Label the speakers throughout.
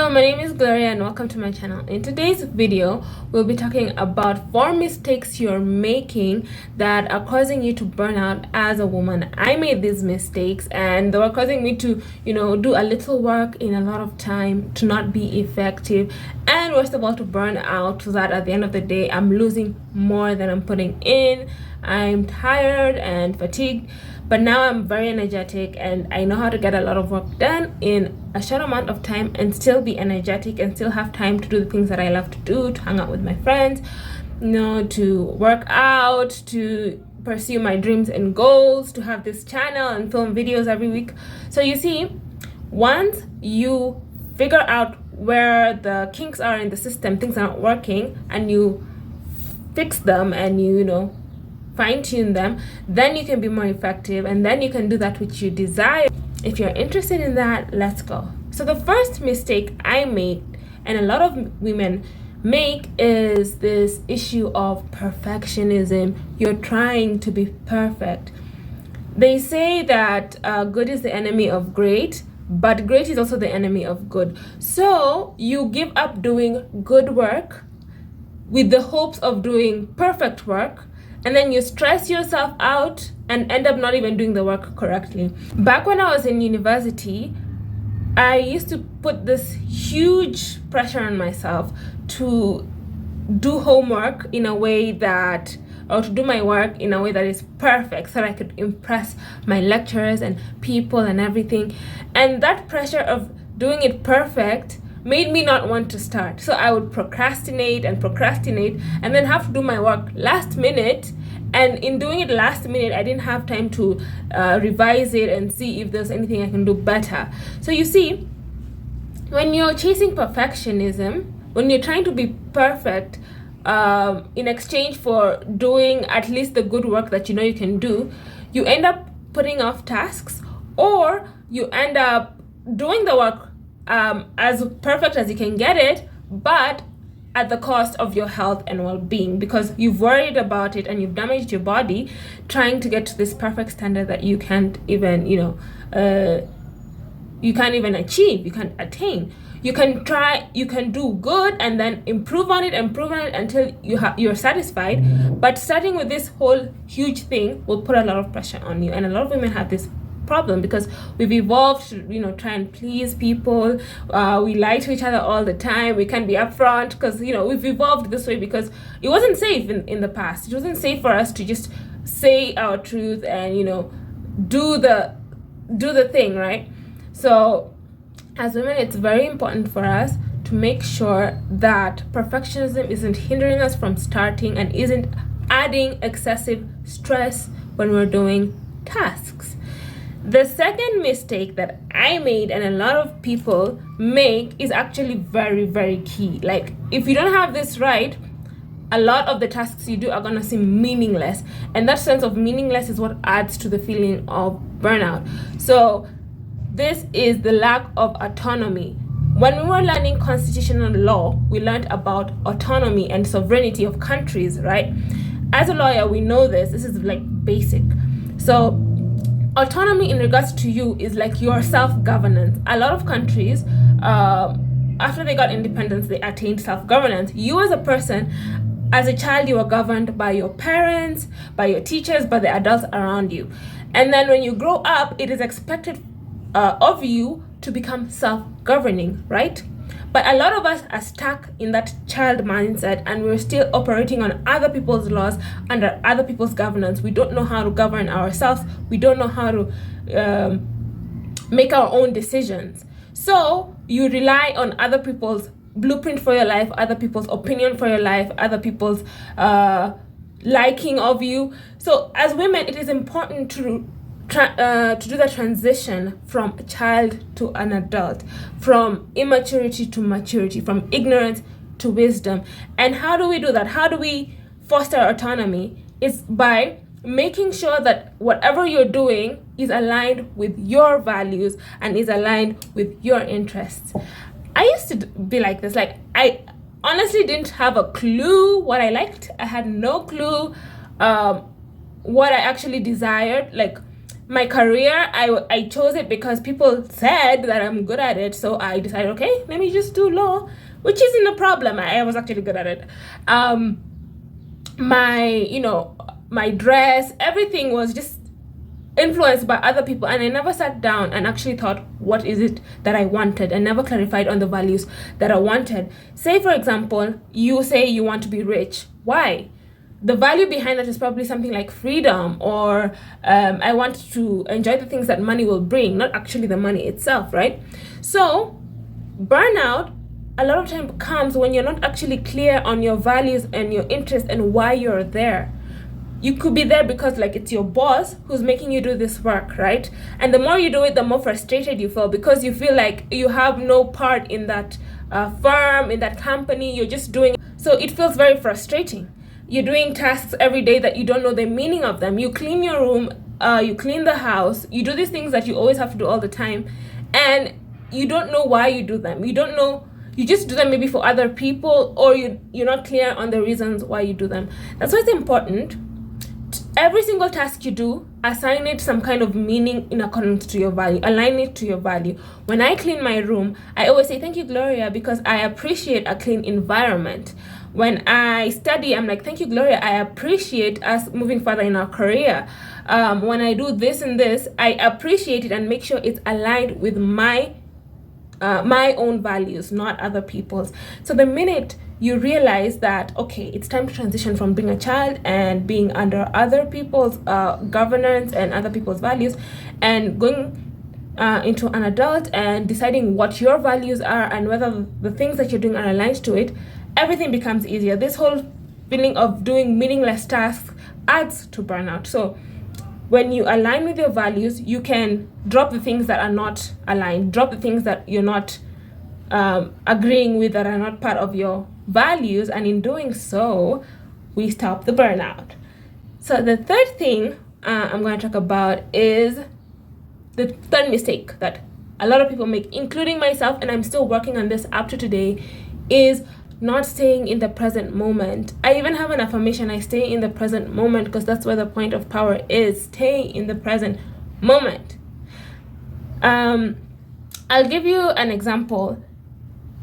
Speaker 1: Hello, my name is Gloria and welcome to my channel. In today's video, we'll be talking about 4 mistakes you're making that are causing you to burn out as a woman. I made these mistakes and they were causing me to, do a little work in a lot of time, to not be effective, and worst of all, to burn out, so that at the end of the day, I'm losing more than I'm putting in. I'm tired and fatigued, but now I'm very energetic and I know how to get a lot of work done in a short amount of time and still be energetic and still have time to do the things that I love to do, to hang out with my friends, to work out, to pursue my dreams and goals, to have this channel and film videos every week. So you see, once you figure out where the kinks are in the system, things aren't working, and you fix them and you fine-tune them, then you can be more effective and then you can do that which you desire. If you're interested in that, let's go. So the first mistake I made, and a lot of women make, is this issue of perfectionism. You're trying to be perfect. They say that good is the enemy of great, but great is also the enemy of good. So you give up doing good work with the hopes of doing perfect work, and then you stress yourself out and end up not even doing the work correctly. Back when I was in university, I used to put this huge pressure on myself to do homework in a way that, or to do my work in a way that is perfect, so that I could impress my lecturers and people and everything. And that pressure of doing it perfect made me not want to start. So I would procrastinate and then have to do my work last minute. And in doing it last minute, I didn't have time to revise it and see if there's anything I can do better. So you see, when you're chasing perfectionism, when you're trying to be perfect in exchange for doing at least the good work that you can do, you end up putting off tasks, or you end up doing the work as perfect as you can get it, but at the cost of your health and well-being, because you've worried about it and you've damaged your body trying to get to this perfect standard that you can't even achieve, you can't attain. You can do good and then improve on it until you're satisfied, but starting with this whole huge thing will put a lot of pressure on you. And a lot of women have this problem because we've evolved to try and please people. We lie to each other all the time. We can't be upfront because we've evolved this way because it wasn't safe in the past. It wasn't safe for us to just say our truth and do the thing, right? So as women, it's very important for us to make sure that perfectionism isn't hindering us from starting and isn't adding excessive stress when we're doing tasks. The second mistake that I made, and a lot of people make, is actually very, very key. Like, if you don't have this right, a lot of the tasks you do are going to seem meaningless. And that sense of meaningless is what adds to the feeling of burnout. So this is the lack of autonomy. When we were learning constitutional law, we learned about autonomy and sovereignty of countries, right? As a lawyer, we know this. This is like basic. So autonomy in regards to you is like your self-governance. A lot of countries, after they got independence, they attained self-governance. You as a person, as a child, you were governed by your parents, by your teachers, by the adults around you. And then when you grow up, it is expected of you to become self-governing, right? But a lot of us are stuck in that child mindset and we're still operating on other people's laws, under other people's governance. We don't know how to govern ourselves. We don't know how to make our own decisions. So you rely on other people's blueprint for your life, other people's opinion for your life, other people's liking of you. So as women, it is important to do the transition from a child to an adult, from immaturity to maturity, from ignorance to wisdom. And how do we do that? How do we foster autonomy? It's by making sure that whatever you're doing is aligned with your values and is aligned with your interests. I used to be like this. Like, I honestly didn't have a clue what I liked. I had no clue what I actually desired. Like, My career, I chose it because people said that I'm good at it. So I decided, okay, let me just do law, which isn't a problem. I was actually good at it. My dress, everything was just influenced by other people, and I never sat down and actually thought, what is it that I wanted, and never clarified on the values that I wanted. Say, for example, you say you want to be rich. Why? The value behind that is probably something like freedom, or I want to enjoy the things that money will bring, not actually the money itself, right? So burnout a lot of time comes when you're not actually clear on your values and your interests and why you're there. You could be there because like it's your boss who's making you do this work, right? And the more you do it, the more frustrated you feel, because you feel like you have no part in that firm, in that company. You're just doing it. So it feels very frustrating. You're doing tasks every day that you don't know the meaning of them. You clean your room, you clean the house, you do these things that you always have to do all the time, and you don't know why you do them. You don't know, you just do them maybe for other people, or you're not clear on the reasons why you do them. That's why it's important. Every single task you do, assign it some kind of meaning in accordance to your value. Align it to your value. When I clean my room, I always say, thank you, Gloria, because I appreciate a clean environment. When I study, I'm like, thank you, Gloria, I appreciate us moving further in our career. When I do this and this, I appreciate it and make sure it's aligned with my own values, not other people's. So the minute you realize that, okay, it's time to transition from being a child and being under other people's governance and other people's values, and going into an adult and deciding what your values are and whether the things that you're doing are aligned to it, everything becomes easier. This whole feeling of doing meaningless tasks adds to burnout. So when you align with your values, you can drop the things that are not aligned, drop the things that you're not agreeing with, that are not part of your values, and in doing so, we stop the burnout. So the third thing I'm going to talk about is the third mistake that a lot of people make, including myself, and I'm still working on this up to today, is not staying in the present moment. I even have an affirmation: I stay in the present moment, because that's where the point of power is. Stay in the present moment. I'll give you an example.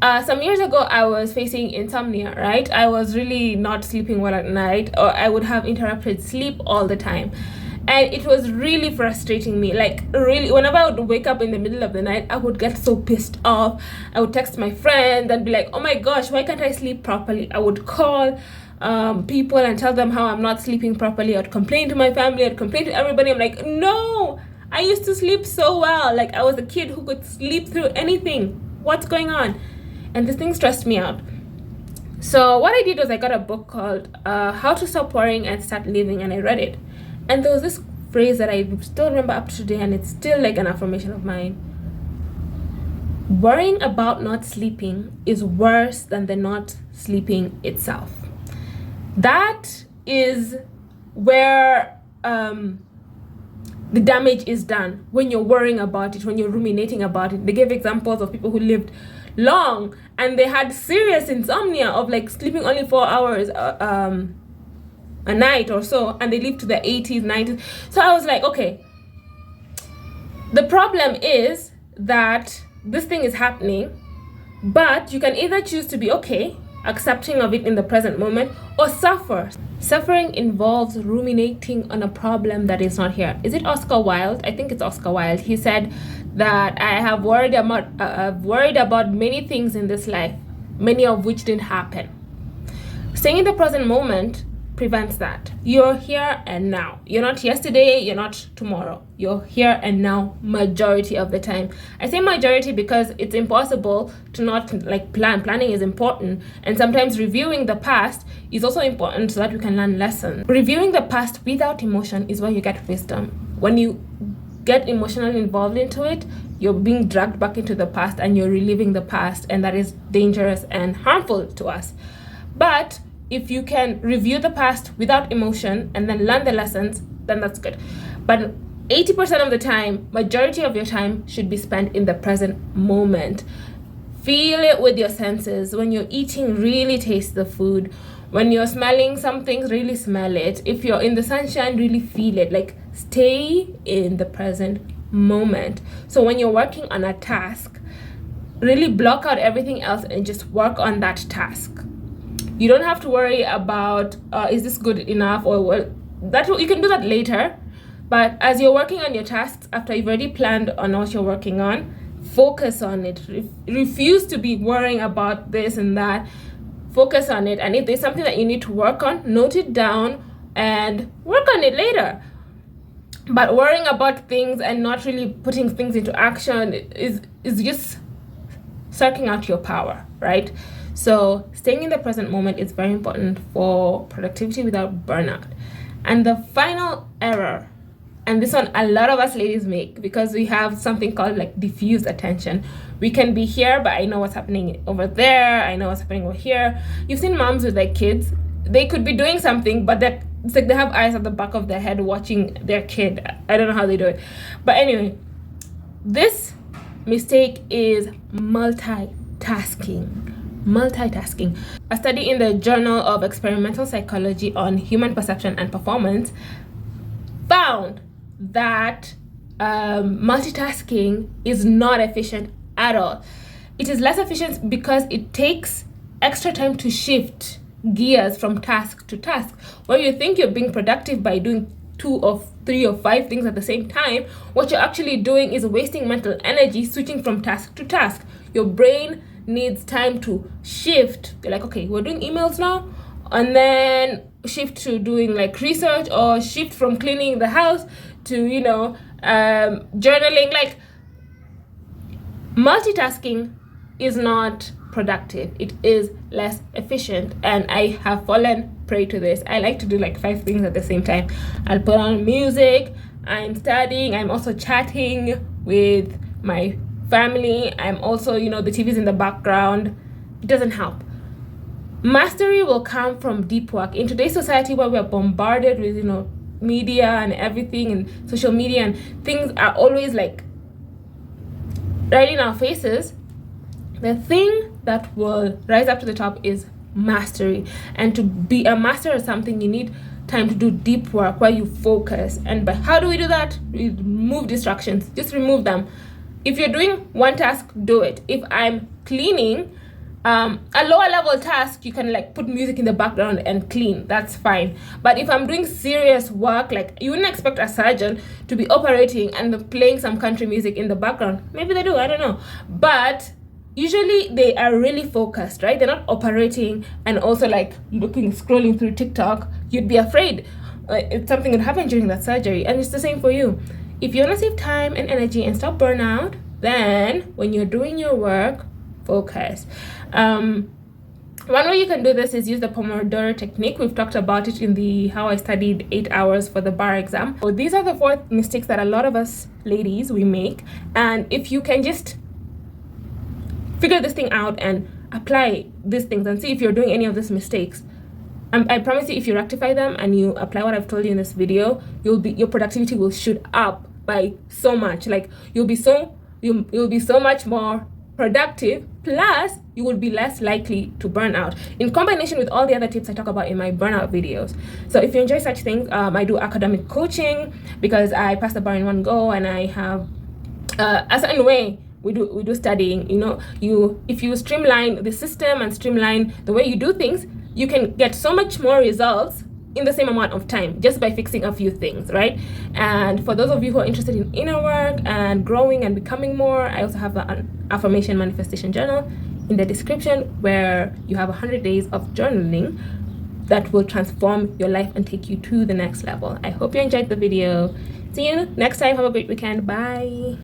Speaker 1: Some years ago, I was facing insomnia, right? I was really not sleeping well at night, or I would have interrupted sleep all the time. And it was really frustrating me. Like, really, whenever I would wake up in the middle of the night, I would get so pissed off. I would text my friend and be like, oh my gosh, why can't I sleep properly? I would call people and tell them how I'm not sleeping properly. I'd complain to my family, I'd complain to everybody. I'm like, no, I used to sleep so well. Like, I was a kid who could sleep through anything. What's going on? And this thing stressed me out. So what I did was I got a book called How to Stop Worrying and Start Living, and I read it. And there was this phrase that I still remember up to today, and it's still like an affirmation of mine. Worrying about not sleeping is worse than the not sleeping itself. That is where the damage is done, when you're worrying about it, when you're ruminating about it. They gave examples of people who lived long and they had serious insomnia of like sleeping only 4 hours a night or so, and they lived to their 80s, 90s. So I was like, okay, the problem is that this thing is happening, but you can either choose to be okay, accepting of it in the present moment, or suffer. Suffering involves ruminating on a problem that is not here. Is it Oscar Wilde? I think it's Oscar Wilde. He said that I have worried about many things in this life, many of which didn't happen. Staying in the present moment prevents that. You're here and now. You're not yesterday, you're not tomorrow. You're here and now majority of the time. I say majority because it's impossible to not like plan. Planning is important, and sometimes reviewing the past is also important so that we can learn lessons. Reviewing the past without emotion is where you get wisdom. When you get emotionally involved into it, you're being dragged back into the past and you're reliving the past, and that is dangerous and harmful to us. But if you can review the past without emotion and then learn the lessons, then that's good. But 80% of the time, majority of your time should be spent in the present moment. Feel it with your senses. When you're eating, really taste the food. When you're smelling something, really smell it. If you're in the sunshine, really feel it. Like, stay in the present moment. So when you're working on a task, really block out everything else and just work on that task. You don't have to worry about is this good enough, or well, you can do that later. But as you're working on your tasks, after you've already planned on what you're working on, focus on it. Refuse to be worrying about this and that. Focus on it, and if there's something that you need to work on, note it down and work on it later. But worrying about things and not really putting things into action is just sucking out your power, right? So staying in the present moment is very important for productivity without burnout. And the final error, and this one a lot of us ladies make, because we have something called like diffuse attention. We can be here, but I know what's happening over there, I know what's happening over here. You've seen moms with like kids, they could be doing something, but it's like they have eyes at the back of their head watching their kid. I don't know how they do it, but anyway, this mistake is multitasking. A study in the Journal of Experimental Psychology on Human Perception and Performance found that multitasking is not efficient at all. It is less efficient because it takes extra time to shift gears from task to task. Where you think you're being productive by doing 2 or 3 or 5 things at the same time, what you're actually doing is wasting mental energy switching from task to task. Your brain needs time to shift. You're like, okay, we're doing emails now, and then shift to doing like research, or shift from cleaning the house to journaling. Like, multitasking is not productive. It is less efficient, and I have fallen prey to this. I like to do like 5 things at the same time. I'll put on music, I'm studying, I'm also chatting with my family, I'm also, the TV's in the background. It doesn't help. Mastery will come from deep work. In today's society, where we're bombarded with media and everything, and social media, and things are always like right in our faces, the thing that will rise up to the top is mastery. And to be a master of something, you need time to do deep work where you focus. And by how do we do that? We remove distractions. Just remove them. If you're doing one task, do it. If I'm cleaning a lower level task, you can like put music in the background and clean. That's fine. But if I'm doing serious work, like you wouldn't expect a surgeon to be operating and playing some country music in the background. Maybe they do, I don't know. But usually they are really focused, right? They're not operating and also like scrolling through TikTok. You'd be afraid if something would happen during that surgery. And it's the same for you. If you want to save time and energy and stop burnout, then when you're doing your work, focus. One way you can do this is use the Pomodoro technique. We've talked about it in the How I Studied 8 Hours for the Bar exam. So these are the 4 mistakes that a lot of us ladies, we make. And if you can just figure this thing out and apply these things and see if you're doing any of these mistakes, I promise you, if you rectify them and you apply what I've told you in this video, your productivity will shoot up by so much. Like you'll be so much more productive, plus you will be less likely to burn out, in combination with all the other tips I talk about in my burnout videos. So if you enjoy such things, I do academic coaching because I passed the bar in one go, and I have a certain way we do studying. If you streamline the system and streamline the way you do things, you can get so much more results in the same amount of time just by fixing a few things, right? And for those of you who are interested in inner work and growing and becoming more, I also have an affirmation manifestation journal in the description, where you have 100 days of journaling that will transform your life and take you to the next level. I hope you enjoyed the video. See you next time. Have a great weekend. Bye.